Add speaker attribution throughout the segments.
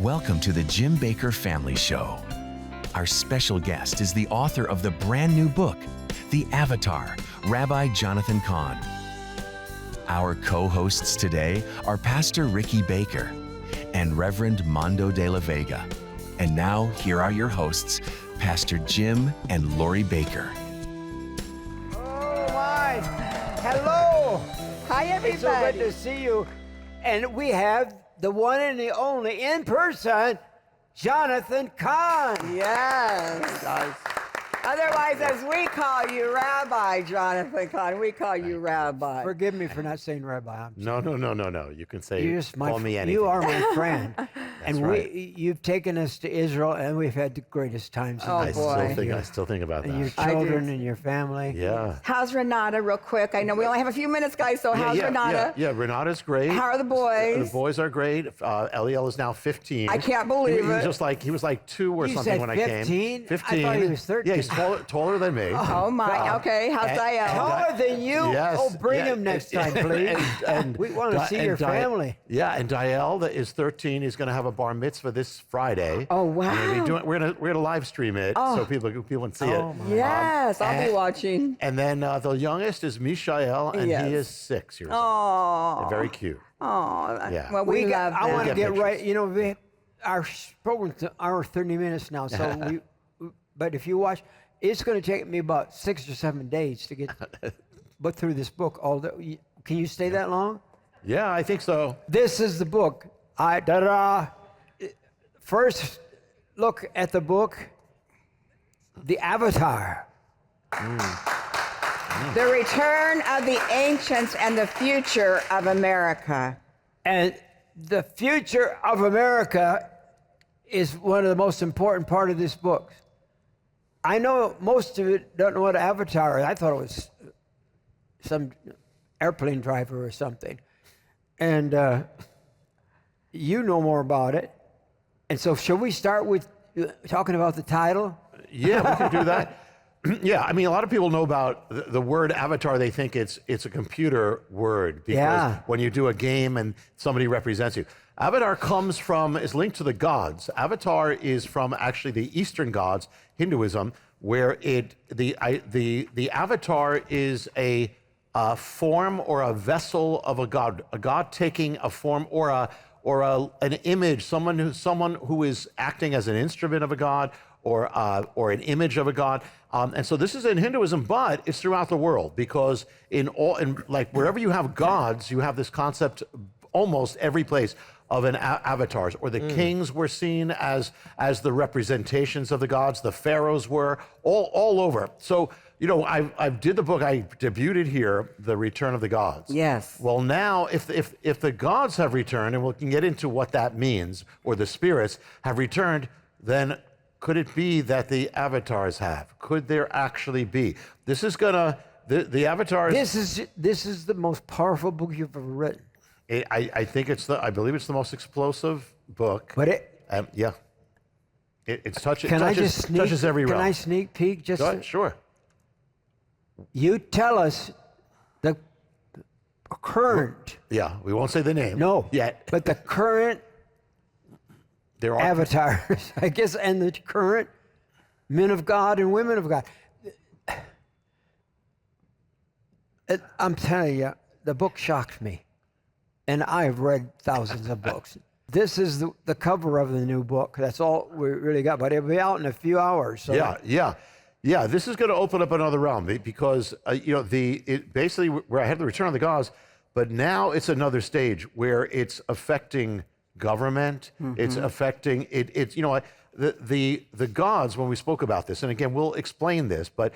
Speaker 1: Welcome to the Jim Bakker Family Show. Our special guest is the author of the brand new book, The Avatar, Rabbi Jonathan Cahn. Our co-hosts today are Pastor Ricky Bakker and Reverend Mondo de la Vega. And now, here are your hosts, Pastor Jim and Lori Bakker.
Speaker 2: Oh my! Hello!
Speaker 3: Hi, everybody.
Speaker 2: It's so good to see you. And we have the one and the only in person, Jonathan Cahn.
Speaker 3: Yes.
Speaker 2: Guys.
Speaker 3: Otherwise, as we call you, Rabbi Jonathan Cahn, we call you Rabbi.
Speaker 2: Forgive me for not saying Rabbi. I'm
Speaker 4: No. You can say,
Speaker 2: You're just
Speaker 4: call me anything.
Speaker 2: You are my friend. And
Speaker 4: right.
Speaker 2: you've taken us to Israel, and we've had the greatest times.
Speaker 3: Oh,
Speaker 4: I
Speaker 3: boy.
Speaker 4: still think about
Speaker 2: And your
Speaker 4: that.
Speaker 3: I
Speaker 2: children
Speaker 3: do.
Speaker 2: and your family.
Speaker 4: Yeah.
Speaker 3: How's Renata, real quick? I know we only have a few minutes, guys, so how's Renata?
Speaker 4: Yeah, Renata's great.
Speaker 3: How are the boys?
Speaker 4: The boys are great. Eliel is now 15.
Speaker 3: I can't believe it.
Speaker 4: He was like 2 or
Speaker 2: You
Speaker 4: something
Speaker 2: said
Speaker 4: when
Speaker 2: 15?
Speaker 4: I came. 15.
Speaker 2: I thought he was 13.
Speaker 4: Yeah, he's taller than me.
Speaker 3: Oh, my. Okay, how's Diane?
Speaker 2: Taller than you?
Speaker 4: Yes.
Speaker 2: Oh, bring
Speaker 4: Yeah,
Speaker 2: him next time, please.
Speaker 4: and
Speaker 2: we want to see your family.
Speaker 4: Yeah, and Diel that is 13 is going to have a bar mitzvah this Friday.
Speaker 3: Oh, wow.
Speaker 4: And we're gonna live stream it so people can see it.
Speaker 2: my.
Speaker 3: Yes, I'll be watching.
Speaker 4: And then the youngest is Mishael, and
Speaker 3: Yes.
Speaker 4: he is 6 years old.
Speaker 3: Oh,
Speaker 4: Very cute.
Speaker 3: oh.
Speaker 4: Yeah.
Speaker 3: Well, we love
Speaker 2: I
Speaker 3: them.
Speaker 2: want to
Speaker 4: Get
Speaker 2: get
Speaker 4: pictures.
Speaker 2: right. You know, our program's an hour 30 minutes now. So, but if you watch, it's going to take me about 6 or 7 days to get through this book. Can you stay that long?
Speaker 4: Yeah, I think so.
Speaker 2: This is the book. First, look at the book, The Avatar.
Speaker 3: The Return of the Ancients and the Future of America.
Speaker 2: And the future of America is one of the most important part of this book. I know most of it don't know what Avatar is. I thought it was some airplane driver or something. And you know more about it. And so shall we start with talking about the title?
Speaker 4: Yeah, we can do that. Yeah, I mean, a lot of people know about the word avatar. They think it's a computer word because when you do a game and somebody represents you. Avatar is linked to the gods. Avatar is from actually the Eastern gods, Hinduism, where the avatar is a form or a vessel of a god taking a form or an image, someone who is acting as an instrument of a god or an image of a god. And so this is in Hinduism, but it's throughout the world because like wherever you have gods, you have this concept almost every place of an avatars, or the kings were seen as the representations of the gods. The pharaohs were all over. So, you know, I did the book. I debuted it here, The Return of the Gods.
Speaker 3: Yes.
Speaker 4: Well, now if the gods have returned, and we can get into what that means, or the spirits have returned, then could it be that the avatars have? Could there actually be? This is gonna the avatars.
Speaker 2: This is the most powerful book you've ever written.
Speaker 4: I think I believe it's the most explosive book.
Speaker 2: But
Speaker 4: yeah, it touches every realm.
Speaker 2: Can I sneak peek? Just
Speaker 4: Go ahead, sure.
Speaker 2: You tell us the current.
Speaker 4: Yeah, we won't say the name.
Speaker 2: No,
Speaker 4: yet.
Speaker 2: But the current
Speaker 4: There are
Speaker 2: avatars, I guess, and the current men of God and women of God. I'm telling you, the book shocked me. And I've read thousands of books. This is the cover of the new book. That's all we really got, but it'll be out in a few hours. So
Speaker 4: Yeah. This is going to open up another realm because basically where I had the Return of the Gods, but now it's another stage where it's affecting government. It's affecting it. It's the gods, when we spoke about this, and again we'll explain this, but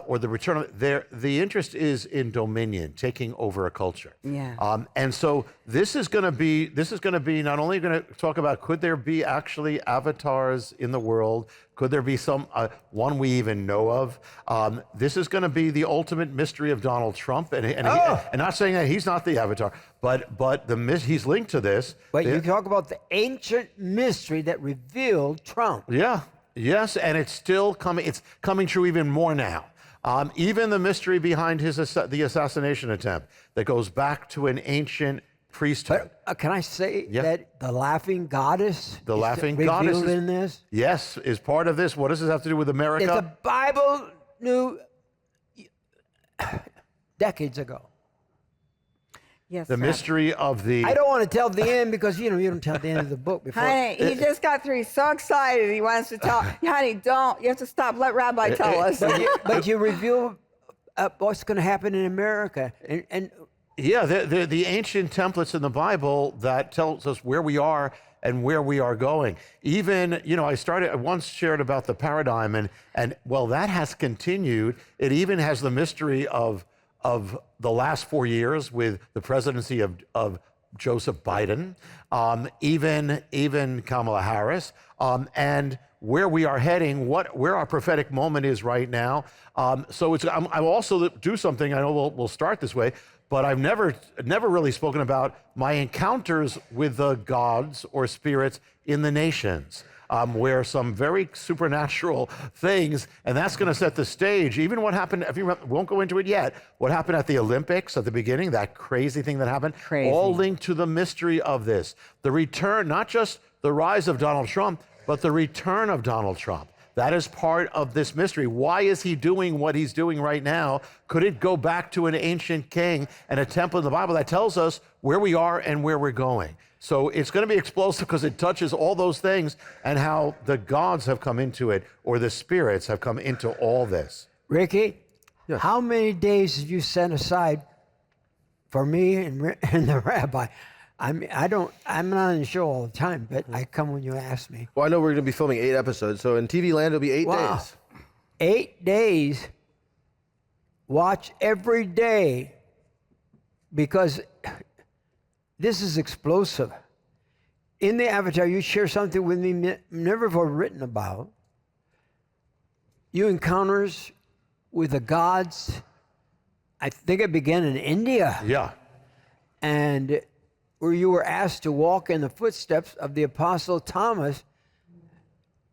Speaker 4: or the return of the interest is in dominion, taking over a culture.
Speaker 3: Yeah.
Speaker 4: And so this is going to be not only going to talk about could there be actually avatars in the world, could there be some one we even know of? This is going to be the ultimate mystery of Donald Trump, and not saying that he's not the avatar, but he's linked to this.
Speaker 2: But you talk about the ancient mystery that revealed Trump.
Speaker 4: Yeah. Yes, and it's still coming. It's coming true even more now. Even the mystery behind the assassination attempt that goes back to an ancient priesthood.
Speaker 2: But can I say
Speaker 4: Yeah.
Speaker 2: that the laughing goddess
Speaker 4: The
Speaker 2: is
Speaker 4: laughing goddess
Speaker 2: revealed
Speaker 4: is-
Speaker 2: in this?
Speaker 4: Yes, is part of this. What does this have to do with America?
Speaker 2: If the Bible knew decades ago.
Speaker 3: Yes,
Speaker 4: The
Speaker 3: Rabbi.
Speaker 4: mystery of the...
Speaker 2: I don't want to tell the end because you don't tell the end of the book before.
Speaker 3: Honey, he just got through. He's so excited. He wants to tell. Honey, don't. You have to stop. Let Rabbi tell us.
Speaker 2: But you reveal what's going to happen in America, and
Speaker 4: Yeah, the ancient templates in the Bible that tells us where we are and where we are going. Even, I once shared about the paradigm, and well, that has continued. It even has the mystery of the last 4 years with the presidency of Joseph Biden, even Kamala Harris, and where we are heading, where our prophetic moment is right now. So I also do something. I know we'll start this way, but I've never really spoken about my encounters with the gods or spirits in the nations, where some very supernatural things, and that's going to set the stage. Even what happened, won't go into it yet, what happened at the Olympics at the beginning, that crazy thing that happened,
Speaker 3: Crazy.
Speaker 4: all linked to the mystery of this. The return, not just the rise of Donald Trump, but the return of Donald Trump. That is part of this mystery. Why is he doing what he's doing right now? Could it go back to an ancient king and a temple in the Bible that tells us where we are and where we're going? So it's going to be explosive because it touches all those things and how the gods have come into it, or the spirits have come into all this.
Speaker 2: Ricky,
Speaker 4: Yes.
Speaker 2: how many days did you set aside for me and the rabbi? I mean, I'm not on the show all the time, but I come when you ask me.
Speaker 5: Well, I know we're going to be filming 8 episodes, so in TV land, it'll be 8
Speaker 2: Wow.
Speaker 5: days.
Speaker 2: 8 days, watch every day, because this is explosive. In the Avatar, you share something with me never before written about. You encounters with the gods. I think it began in India,
Speaker 4: Yeah.
Speaker 2: and where you were asked to walk in the footsteps of the Apostle Thomas.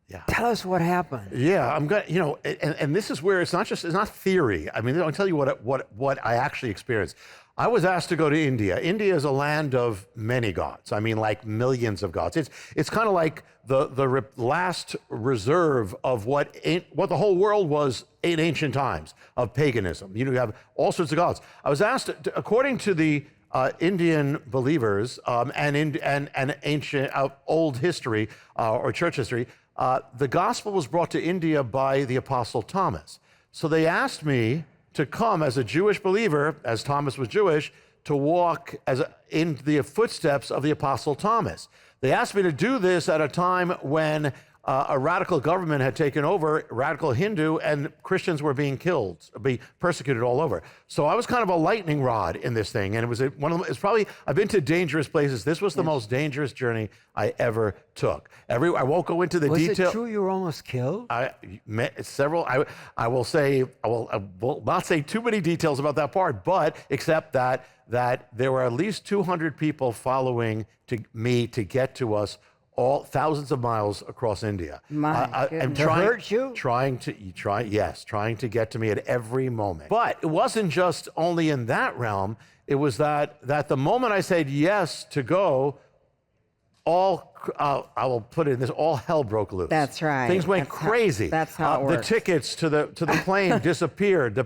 Speaker 4: Yeah.
Speaker 2: Tell us what happened.
Speaker 4: Yeah, I'm going to, and this is where it's not theory. I mean, I'll tell you what I actually experienced. I was asked to go to India. India is a land of many gods. I mean, like millions of gods. It's kind of like the last reserve of what the whole world was in ancient times of paganism. You have all sorts of gods. I was asked, according to the Indian believers and ancient old history or church history, the gospel was brought to India by the Apostle Thomas. So they asked me to come as a Jewish believer, as Thomas was Jewish, to walk in the footsteps of the Apostle Thomas. They asked me to do this at a time when a radical government had taken over, radical Hindu, and Christians were being killed, persecuted all over. So I was kind of a lightning rod in this thing, and it's probably, I've been to dangerous places. This was the most dangerous journey I ever took. I won't go into the detail.
Speaker 2: Was it true you were almost killed?
Speaker 4: I will not say too many details about that part, but except that there were at least 200 people following me to get to us, all thousands of miles across India.
Speaker 3: My
Speaker 4: And
Speaker 3: goodness.
Speaker 2: To hurt you?
Speaker 4: trying to get to me at every moment. But it wasn't just only in that realm. It was that the moment I said yes to go, I will put it in this, all hell broke loose.
Speaker 3: That's right.
Speaker 4: Things went
Speaker 3: That's
Speaker 4: crazy.
Speaker 3: that's how it
Speaker 4: The
Speaker 3: works.
Speaker 4: tickets to the plane disappeared. There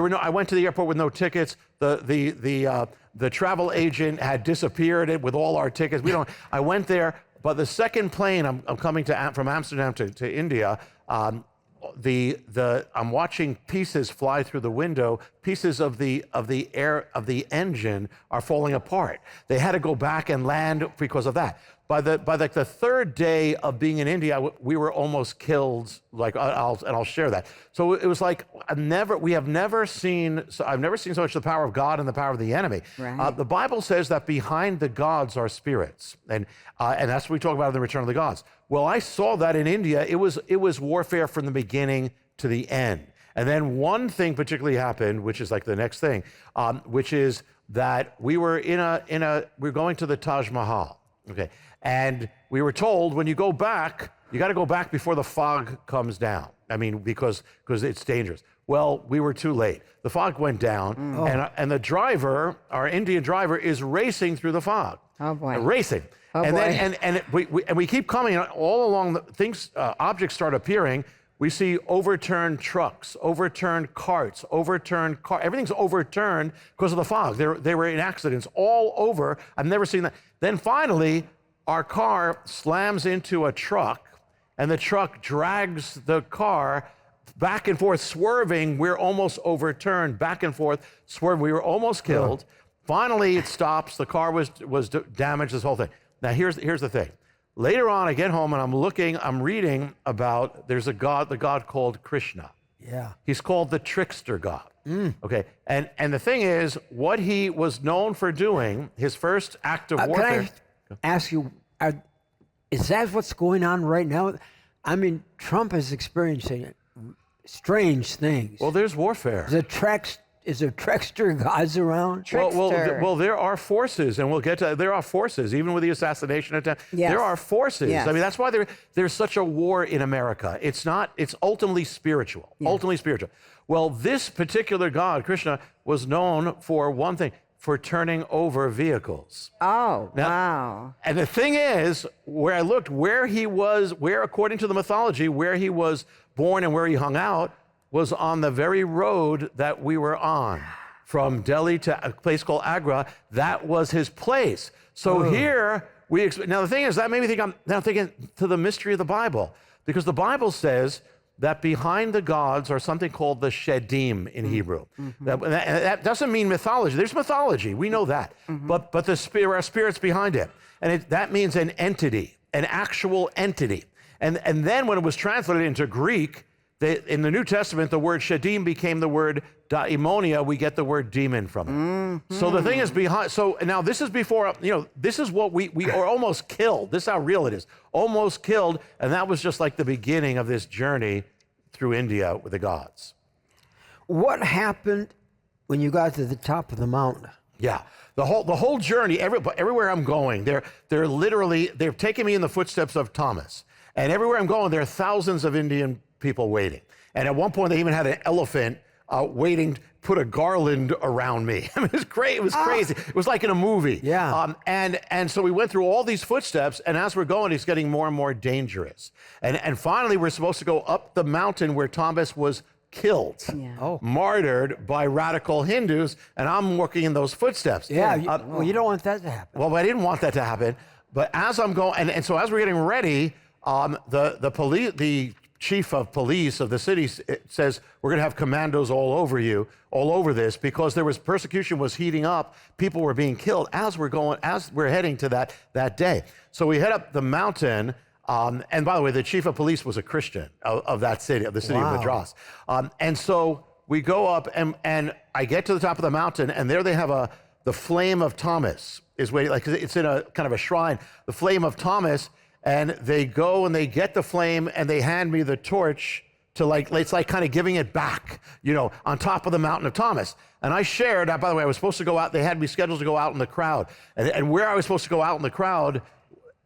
Speaker 4: were no. I went to the airport with no tickets. The travel agent had disappeared with all our tickets. I went there, but the second plane I'm coming from Amsterdam to India. I'm watching pieces fly through the window. Pieces of the engine are falling apart. They had to go back and land because of that. By the third day of being in India, we were almost killed. I'll share that. So it was like I've never seen so much the power of God and the power of the enemy.
Speaker 3: Right.
Speaker 4: The Bible says that behind the gods are spirits, and that's what we talk about in the Return of the Gods. Well, I saw that in India. It was warfare from the beginning to the end. And then one thing particularly happened, which is like the next thing, which is that we were we're going to the Taj Mahal. Okay. And we were told, when you go back, You got to go back before the fog comes down. I mean, because it's dangerous. Well, we were too late. The fog went down, and the driver, our Indian driver, is racing through the fog.
Speaker 3: Oh boy.
Speaker 4: Racing.
Speaker 3: Oh,
Speaker 4: and
Speaker 3: boy.
Speaker 4: then we keep coming all along. Objects start appearing. We see overturned trucks, overturned carts, everything's overturned because of the fog. They were in accidents all over. I've never seen that. Then finally, our car slams into a truck, and the truck drags the car back and forth, swerving. We're almost overturned, back and forth, swerving. We were almost killed. Finally, it stops. The car was damaged, this whole thing. Now, here's the thing. Later on, I get home and I'm reading about, there's the God called Krishna.
Speaker 2: Yeah.
Speaker 4: He's called the trickster God. Okay. And the thing is, what he was known for doing, his first act of warfare.
Speaker 2: Can I ask you, is that what's going on right now? I mean, Trump is experiencing strange things.
Speaker 4: Well, there's warfare.
Speaker 2: Is there trickster gods around?
Speaker 4: Well, there are forces, and we'll get to. There are forces, even with the assassination attempt.
Speaker 3: Yes.
Speaker 4: There are forces.
Speaker 3: Yes.
Speaker 4: I mean, that's why there's such a war in America. It's not. It's ultimately spiritual.
Speaker 3: Yeah.
Speaker 4: Ultimately spiritual. Well, this particular God, Krishna, was known for one thing: for turning over vehicles.
Speaker 3: Oh,
Speaker 4: Now,
Speaker 3: wow.
Speaker 4: And the thing is, where I looked, where according to the mythology, where he was born and where he hung out, was on the very road that we were on, from Delhi to a place called Agra. That was his place. So here now the thing is, that made me think, I'm now thinking to the mystery of the Bible, because the Bible says that behind the gods are something called the Shedim in Hebrew. That doesn't mean mythology. There's mythology, we know that, but there are spirits behind it, and that means an entity, an actual entity. And then when it was translated into Greek, in the New Testament, the word Shedim became the word daimonia. We get the word demon from it. So the thing is behind. So now this is before, this is what we are almost killed. This is how real it is. Almost killed. And that was just like the beginning of this journey through India with the gods.
Speaker 2: What happened when you got to the top of the mountain?
Speaker 4: Yeah, the whole journey, everywhere I'm going, they're taking me in the footsteps of Thomas. And everywhere I'm going, there are thousands of Indian people waiting. And at one point, they even had an elephant waiting to put a garland around me. I mean, it was great. It was crazy. It was like in a movie.
Speaker 2: Yeah.
Speaker 4: And so we went through all these footsteps, and as we're going, it's getting more and more dangerous. And finally, we're supposed to go up the mountain where Thomas was killed, martyred by radical Hindus, and I'm walking in those footsteps.
Speaker 2: Yeah. You don't want that to happen.
Speaker 4: Well, I didn't want that to happen. But as I'm going, and so as we're getting ready, the chief of police of the city says, we're going to have commandos all over this, because persecution was heating up. People were being killed as we're heading to that day. So we head up the mountain. And by the way, the chief of police was a Christian of that city, of the city of Madras. And so we go up, and I get to the top of the mountain, and there they have the flame of Thomas is waiting, like it's in a kind of a shrine, the flame of Thomas. And they go and they get the flame and they hand me the torch to it's like kind of giving it back, on top of the mountain of Thomas. And I shared, by the way, I was supposed to go out, they had me scheduled to go out in the crowd. And where I was supposed to go out in the crowd,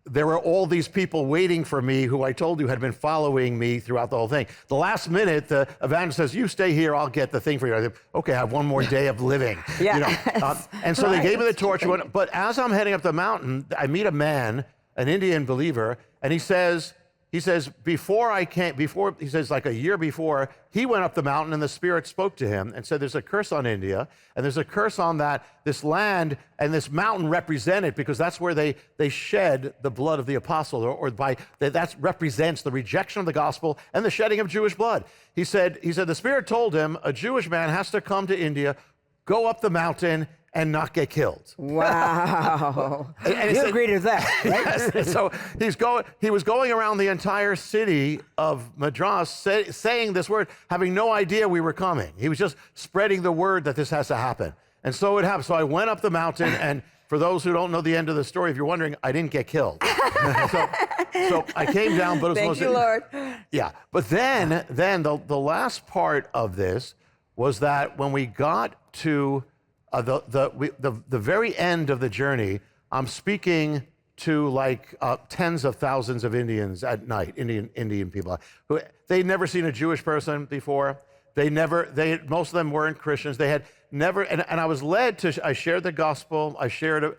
Speaker 4: there were all these people waiting for me who I told you had been following me throughout the whole thing. The last minute, the evangelist says, you stay here, I'll get the thing for you. I said, okay, I have one more day of living. And so they gave me the torch. But as I'm heading up the mountain, I meet a man, an Indian believer, and he says, he says like a year before, he went up the mountain and the Spirit spoke to him and said, there's a curse on India, and there's a curse on this land, and this mountain represented, because that's where they shed the blood of the apostle, that represents the rejection of the gospel and the shedding of Jewish blood. He said the Spirit told him, a Jewish man has to come to India, go up the mountain, and not get killed.
Speaker 3: Wow.
Speaker 2: and you agreed to that, right?
Speaker 4: Yes. So he was going around the entire city of Madras saying this word, having no idea we were coming. He was just spreading the word that this has to happen. And so it happened. So I went up the mountain, and for those who don't know the end of the story, if you're wondering, I didn't get killed. so I came down, but it was
Speaker 3: Thank you, Lord.
Speaker 4: Yeah. But then the last part of this was that when we got to the very end of the journey, I'm speaking to like tens of thousands of Indians at night, Indian people who they'd never seen a Jewish person before. Most of them weren't Christians. They had never, and I was led to, I shared the gospel, I shared it,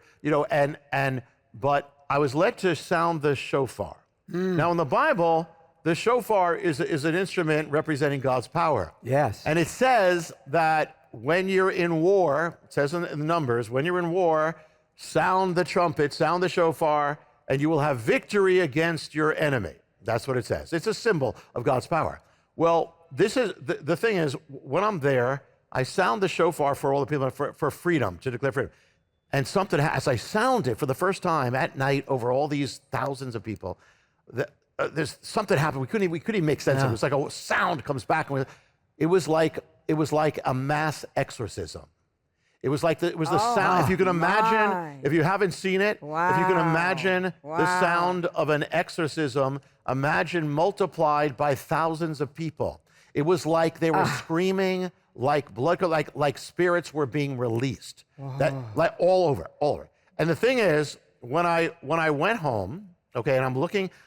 Speaker 4: but I was led to sound the shofar. Now in the Bible, the shofar is an instrument representing God's power.
Speaker 2: Yes.
Speaker 4: And it says that when you're in war, it says in the Numbers, when you're in war, sound the trumpet, sound the shofar, and you will have victory against your enemy. That's what it says. It's a symbol of God's power. Well, this is the thing is, when I'm there, I sound the shofar for all the people, for freedom, to declare freedom. And something, as I sound it for the first time at night over all these thousands of people, there's something happened. We couldn't even make sense of it. It was like a sound comes back. And it was like a mass exorcism. It was like it was the sound. If you can imagine, if you haven't seen it, if you can imagine the sound of an exorcism, imagine multiplied by thousands of people. It was like they were screaming, like blood, like spirits were being released. That like all over. And the thing is, when I went home, okay, and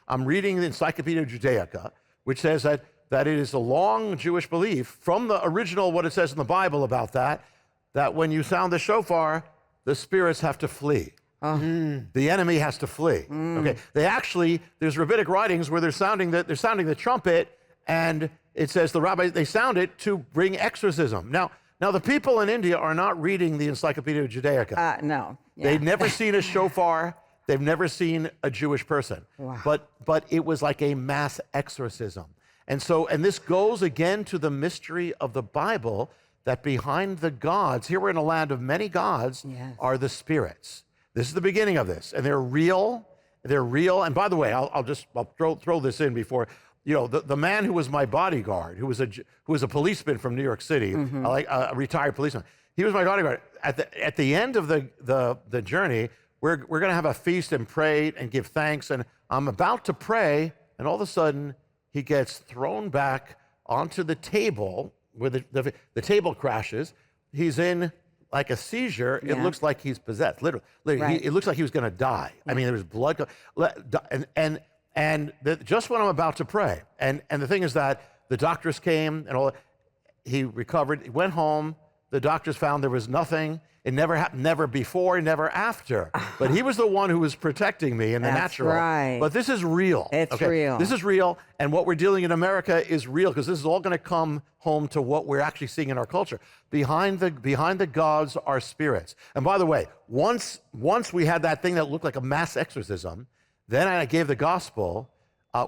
Speaker 4: I'm reading the Encyclopedia Judaica, which says that it is a long Jewish belief from the original, what it says in the Bible about that when you sound the shofar, the spirits have to flee. The enemy has to flee. Okay, there's rabbinic writings where they're sounding the trumpet, and it says the rabbis, they sound it to bring exorcism. Now the people in India are not reading the Encyclopedia Judaica.
Speaker 3: No. Yeah.
Speaker 4: They've never seen a shofar. They've never seen a Jewish person.
Speaker 3: Wow.
Speaker 4: But it was like a mass exorcism. And this goes again to the mystery of the Bible, that behind the gods, here we're in a land of many gods, are the spirits. This is the beginning of this, and they're real. They're real. And by the way, I'll throw this in before, the man who was my bodyguard, who was a policeman from New York City, like a retired policeman. He was my bodyguard. At the end of the journey, we're going to have a feast and pray and give thanks. And I'm about to pray, and all of a sudden, he gets thrown back onto the table where the table crashes. He's in like a seizure. It looks like he's possessed, literally.
Speaker 3: Right.
Speaker 4: It looks like he was going to die. I mean, there was blood. Just when I'm about to pray, and the thing is that the doctors came and all, he recovered. He went home. The doctors found there was nothing. It never happened, never before, never after. But he was the one who was protecting me in the natural.
Speaker 3: Right.
Speaker 4: But this is real.
Speaker 3: It's real.
Speaker 4: This is real, and what we're dealing in America is real, because this is all going to come home to what we're actually seeing in our culture. Behind the gods are spirits. And by the way, once we had that thing that looked like a mass exorcism, then I gave the gospel.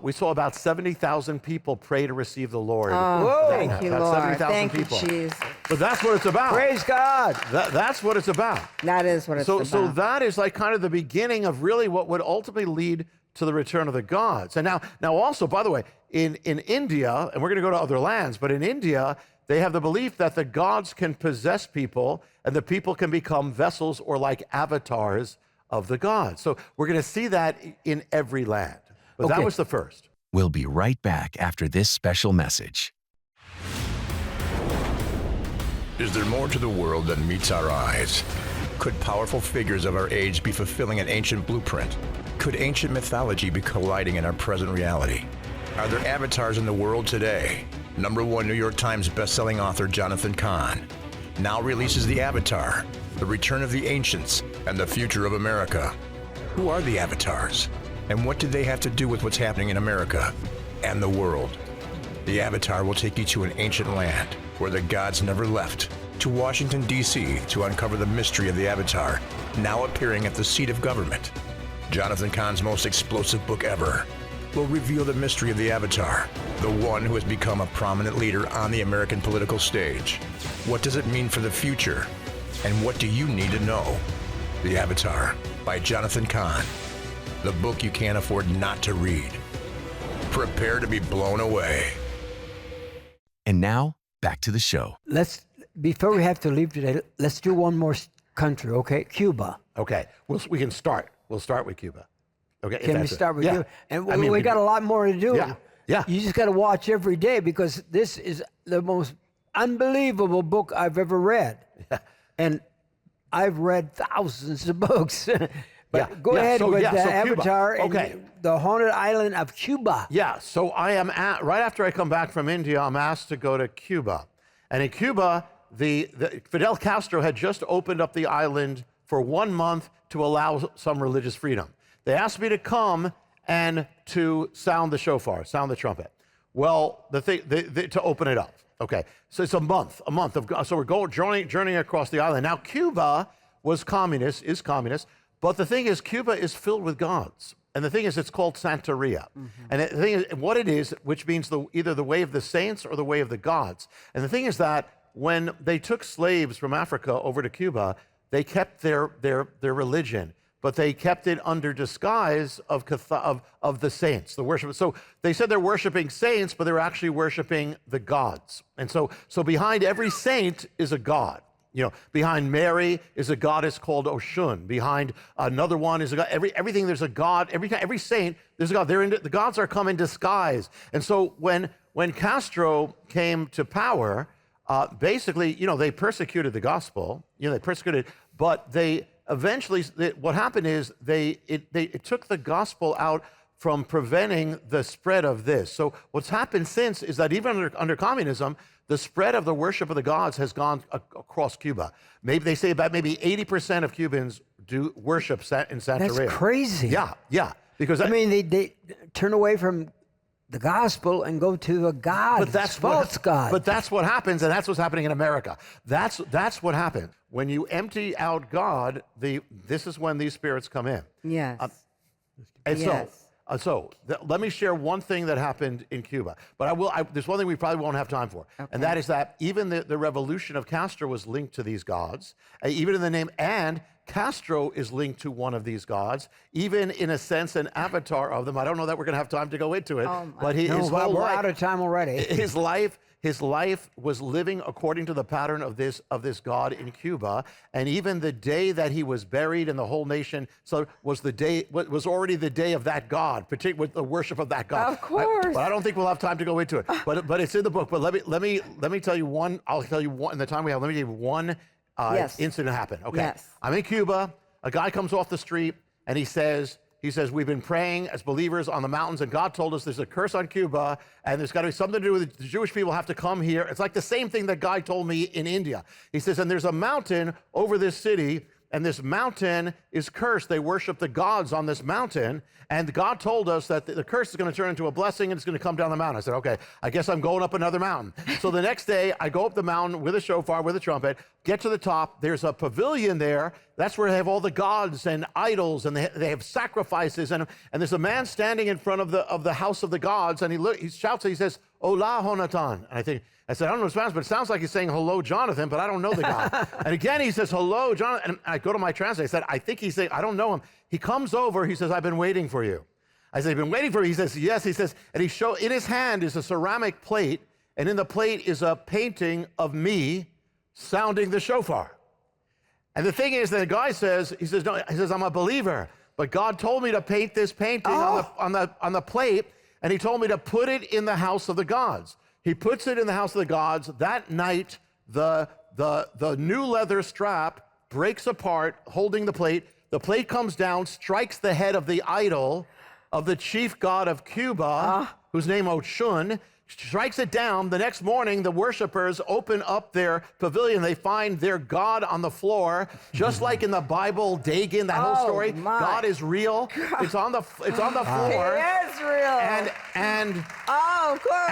Speaker 4: We saw about 70,000 people pray to receive the Lord.
Speaker 3: Oh, thank you,
Speaker 4: about
Speaker 3: Lord.
Speaker 4: 70,000
Speaker 3: Thank
Speaker 4: people.
Speaker 3: you, Jesus.
Speaker 4: But that's what it's about.
Speaker 2: Praise God.
Speaker 4: That's what it's about.
Speaker 3: That is what it's about.
Speaker 4: So that is like kind of the beginning of really what would ultimately lead to the return of the gods. And now also, by the way, in India, and we're going to go to other lands, but in India, they have the belief that the gods can possess people, and the people can become vessels or like avatars of the gods. So we're going to see that in every land. But that was the first.
Speaker 1: We'll be right back after this special message.
Speaker 6: Is there more to the world than meets our eyes? Could powerful figures of our age be fulfilling an ancient blueprint? Could ancient mythology be colliding in our present reality? Are there avatars in the world today? #1 New York Times bestselling author Jonathan Cahn now releases The Avatar, The Return of the Ancients, and the Future of America. Who are the avatars? And what do they have to do with what's happening in America and the world? The Avatar will take you to an ancient land where the gods never left, to Washington, D.C. to uncover the mystery of the Avatar, now appearing at the seat of government. Jonathan Cahn's most explosive book ever will reveal the mystery of the Avatar, the one who has become a prominent leader on the American political stage. What does it mean for the future? And what do you need to know? The Avatar by Jonathan Cahn. The book you can't afford not to read. Prepare to be blown away.
Speaker 1: And now, back to the show.
Speaker 2: Before we have to leave today, let's do one more country, okay? Cuba.
Speaker 4: Okay, we can start. We'll start with Cuba. Okay.
Speaker 2: Can we start with Cuba? And
Speaker 4: I mean,
Speaker 2: we got a lot more to do.
Speaker 4: Yeah.
Speaker 2: You just got to watch every day, because this is the most unbelievable book I've ever read. Yeah. And I've read thousands of books. But go ahead with the Avatar and the haunted island of Cuba.
Speaker 4: Yeah, so I am right after I come back from India, I'm asked to go to Cuba. And in Cuba, the Fidel Castro had just opened up the island for 1 month to allow some religious freedom. They asked me to come and to sound the shofar, sound the trumpet. Well, to open it up. Okay, so it's a month of, so we're journeying across the island. Now, Cuba is communist, but the thing is, Cuba is filled with gods. And the thing is, it's called Santeria. And the thing is, what it is, which means either the way of the saints or the way of the gods. And the thing is that when they took slaves from Africa over to Cuba, they kept their religion, but they kept it under disguise of the saints, the worship. So they said they're worshiping saints, but they're actually worshiping the gods. And so behind every saint is a god. You know, behind Mary is a goddess called Oshun. Behind another one is a god. Everything there's a god. Every saint there's a god. The gods are come in disguise. And so when Castro came to power, basically, you know, they persecuted the gospel. You know, they persecuted, but they eventually what happened is it took the gospel out from preventing the spread of this. So what's happened since is that even under communism, the spread of the worship of the gods has gone across Cuba. Maybe they say about maybe 80% of Cubans do worship in Santeria.
Speaker 2: That's crazy.
Speaker 4: Yeah. Because
Speaker 2: I mean, they turn away from the gospel and go to the gods, false gods.
Speaker 4: But that's what happens, and that's what's happening in America. That's what happens. When you empty out God, this is when these spirits come in.
Speaker 3: Yes.
Speaker 4: Let me share one thing that happened in Cuba. But there's one thing we probably won't have time for. Okay. And that is that even the revolution of Castro was linked to these gods, even in the name, and Castro is linked to one of these gods, even in a sense, an avatar of them. I don't know that we're going to have time to go into it, but
Speaker 2: we're out of time already.
Speaker 4: His life was living according to the pattern of this God in Cuba, and even the day that he was buried, and the whole nation was already the day of that God, particularly with the worship of that God.
Speaker 3: Of course.
Speaker 4: But I don't think we'll have time to go into it. But it's in the book. But let me tell you one. I'll tell you one in the time we have. Let me give you one incident happened. Okay. Yes. I'm in Cuba. A guy comes off the street and he says, we've been praying as believers on the mountains, and God told us there's a curse on Cuba, and there's got to be something to do with the Jewish people have to come here. It's like the same thing that guy told me in India. He says, and there's a mountain over this city, and this mountain is cursed. They worship the gods on this mountain, and God told us that the curse is going to turn into a blessing, and it's going to come down the mountain. I said, okay, I guess I'm going up another mountain. So the next day, I go up the mountain with a shofar, with a trumpet, get to the top. There's a pavilion there. That's where they have all the gods and idols, and they have sacrifices. And there's a man standing in front of the house of the gods, and he shouts, he says, Hola, Jonathan. And I said, I don't know Spanish, but it sounds like he's saying, hello, Jonathan, but I don't know the guy. And again, he says, hello, Jonathan. And I go to my translator. I said, I think he's saying, I don't know him. He comes over. He says, I've been waiting for you. I said, you've been waiting for me? He says, yes. He says, and in his hand is a ceramic plate, and in the plate is a painting of me sounding the shofar. And the thing is, the guy says, no, I'm a believer, but God told me to paint this painting on the plate, and he told me to put it in the house of the gods. He puts it in the house of the gods. That night, the new leather strap breaks apart, holding the plate. The plate comes down, strikes the head of the idol of the chief god of Cuba, whose name Oshun, strikes it down. The next morning, the worshipers open up their pavilion. They find their God on the floor, just like in the Bible, Dagon, that whole story. God is real. God. It's on the floor.
Speaker 3: It is real.
Speaker 4: And
Speaker 3: of course.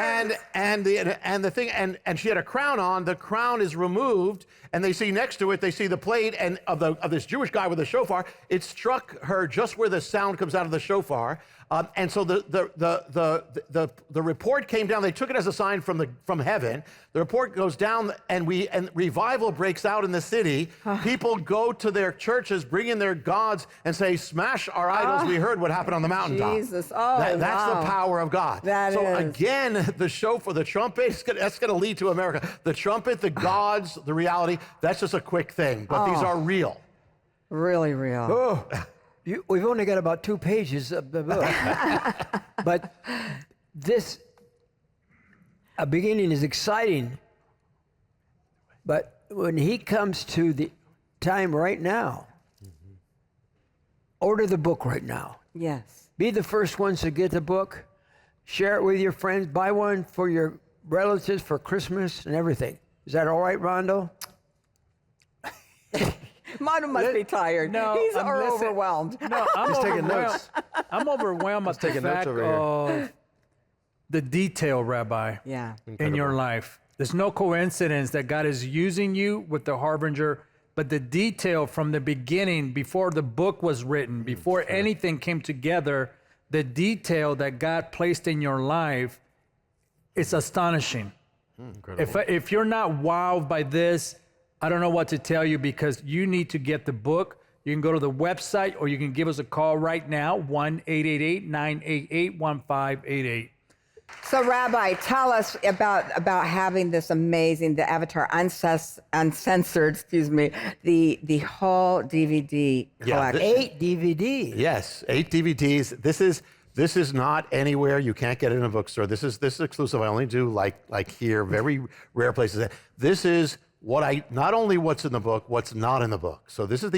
Speaker 4: And the thing, and she had a crown on. The crown is removed, and they see next to it, they see the plate and of this Jewish guy with a shofar. It struck her just where the sound comes out of the shofar. And so the report came down. They took it as a sign from heaven. The report goes down, and revival breaks out in the city. People go to their churches, bring in their gods, and say, "Smash our idols." We heard what happened on the mountaintop.
Speaker 3: Jesus,
Speaker 4: that's the power of God. Again, the shofar, the trumpet, that's going to lead to America. The trumpet, the gods, the reality. That's just a quick thing, but these are real.
Speaker 3: Really real.
Speaker 2: We've only got about 2 pages of the book. But this beginning is exciting. But when he comes to the time right now, order the book right now.
Speaker 3: Yes.
Speaker 2: Be the first ones to get the book. Share it with your friends. Buy one for your relatives for Christmas and everything. Is that all right, Rondo?
Speaker 3: Mondo must be tired.
Speaker 7: No,
Speaker 3: He's
Speaker 7: listen,
Speaker 3: overwhelmed.
Speaker 7: No, I'm
Speaker 5: He's taking
Speaker 7: overwhelmed.
Speaker 5: notes.
Speaker 7: I'm overwhelmed at the
Speaker 5: taking notes
Speaker 7: fact
Speaker 5: over here.
Speaker 7: of the detail, Rabbi,
Speaker 3: Yeah.
Speaker 7: in your life. There's no coincidence that God is using you with the Harbinger, but the detail from the beginning, before the book was written, before anything came together, the detail that God placed in your life is astonishing. If you're not wowed by this, I don't know what to tell you, because you need to get the book. You can go to the website, or you can give us a call right now, 1-888-988-1588.
Speaker 3: So, Rabbi, tell us about having this amazing, the Avatar uncensored, the whole DVD collection.
Speaker 2: 8 DVDs.
Speaker 4: Yes, 8 DVDs. This is not anywhere. You can't get it in a bookstore. This is exclusive. I only do like here, very rare places. This is not only what's in the book, what's not in the book. So this is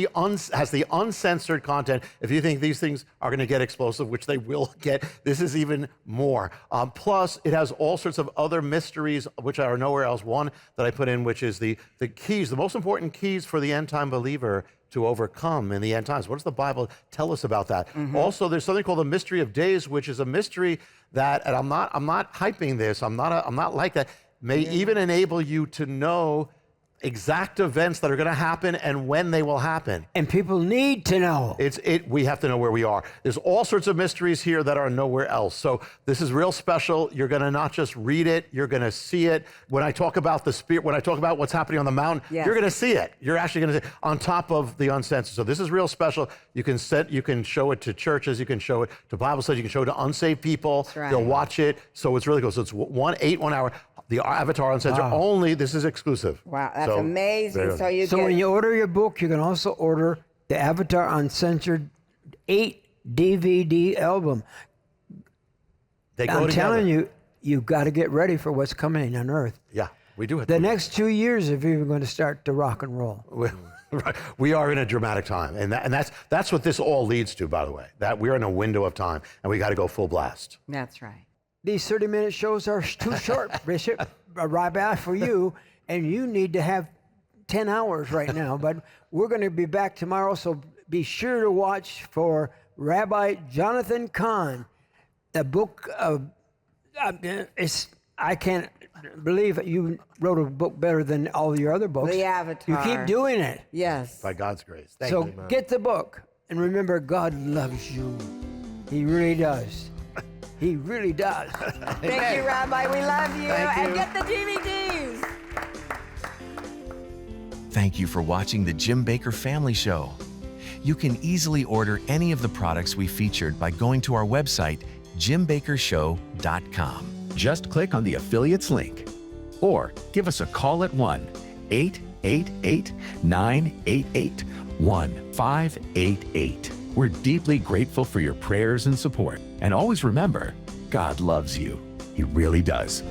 Speaker 4: has the uncensored content. If you think these things are going to get explosive, which they will get, this is even more. Plus, it has all sorts of other mysteries, which are nowhere else. One that I put in, which is the keys, the most important keys for the end time believer to overcome in the end times. What does the Bible tell us about that? Also, there's something called the mystery of days, which is a mystery that, and I'm not hyping this. I'm not like that. May even enable you to know exact events that are going to happen and when they will happen.
Speaker 2: And people need to know.
Speaker 4: We have to know where we are. There's all sorts of mysteries here that are nowhere else. So this is real special. You're going to not just read it, you're going to see it. When I talk about the Spirit, when I talk about what's happening on the mountain, you're going to see it. You're actually going to see it on top of the uncensored. So this is real special. You can show it to churches, you can show it to Bible studies, you can show it to unsaved people.
Speaker 3: That's right.
Speaker 4: They'll watch it. So it's really cool. So it's 1 hour. The Avatar Uncensored only. This is exclusive.
Speaker 3: Wow, that's amazing. So
Speaker 2: when you order your book, you can also order the Avatar Uncensored 8 DVD album.
Speaker 4: They go
Speaker 2: I'm
Speaker 4: together.
Speaker 2: telling you, you've got to get ready for what's coming on Earth.
Speaker 4: Yeah, we do it.
Speaker 2: The next 2 years, if you're going to start to rock and roll.
Speaker 4: Right. We are in a dramatic time, and that's what this all leads to. By the way, that we're in a window of time, and we got to go full blast.
Speaker 3: That's right.
Speaker 2: These 30-minute shows are too short, Bishop, Rabbi, for you, and you need to have 10 hours right now. But we're going to be back tomorrow, so be sure to watch for Rabbi Jonathan Cahn. The book of, I can't believe you wrote a book better than all your other books.
Speaker 3: The Avatar.
Speaker 2: You keep doing it.
Speaker 3: Yes.
Speaker 4: By God's grace. Thank
Speaker 2: So
Speaker 4: you.
Speaker 2: get the book, and remember, God loves you. He really does. He really does.
Speaker 3: Thank you, Rabbi. We love you. And get the DVDs.
Speaker 1: Thank you for watching the Jim Bakker Family Show. You can easily order any of the products we featured by going to our website, jimbakkershow.com.
Speaker 8: Just click on the affiliates link or give us a call at 1-888-988-1588. We're deeply grateful for your prayers and support. And always remember, God loves you. He really does.